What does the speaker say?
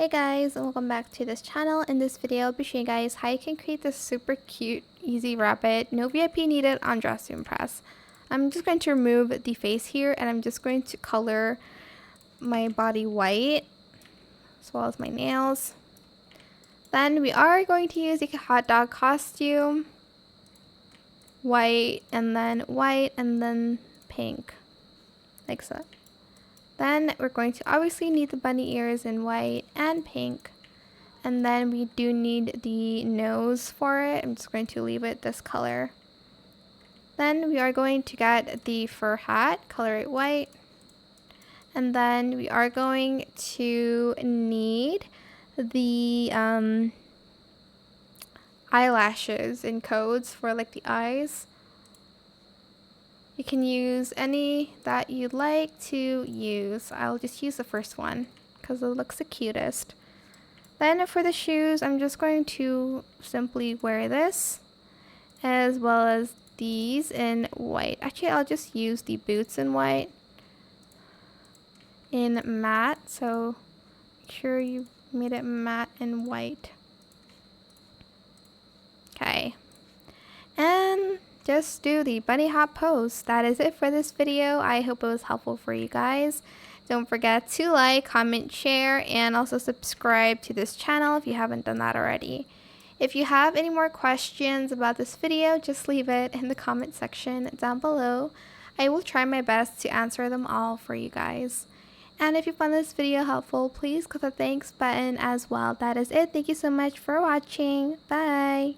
Hey guys, and welcome back to this channel. In this video, I'll be showing you guys how you can create this super cute, easy rabbit, no VIP needed on Dress to Impress. I'm just going to remove the face here, and I'm just going to color my body white, as well as my nails. Then we are going to use a hot dog costume, white, and then pink, like so. Then we're going to obviously need the bunny ears in white and pink. And then we do need the nose for it. I'm just going to leave it this color. Then we are going to get the fur hat, color it white. And then we are going to need the eyelashes and codes for like the eyes. You can use any that you'd like to use. I'll just use the first one because it looks the cutest. Then for the shoes, I'm just going to simply wear this as well as these in white. Actually, I'll just use the boots in white in matte. So make sure you made it matte and white. Okay. And just do the bunny hop pose. That is it for this video. I hope it was helpful for you guys. Don't forget to like, comment, share, and also subscribe to this channel if you haven't done that already. If you have any more questions about this video, just leave it in the comment section down below. I will try my best to answer them all for you guys. And if you found this video helpful, please click the thanks button as well. That is it. Thank you so much for watching. Bye!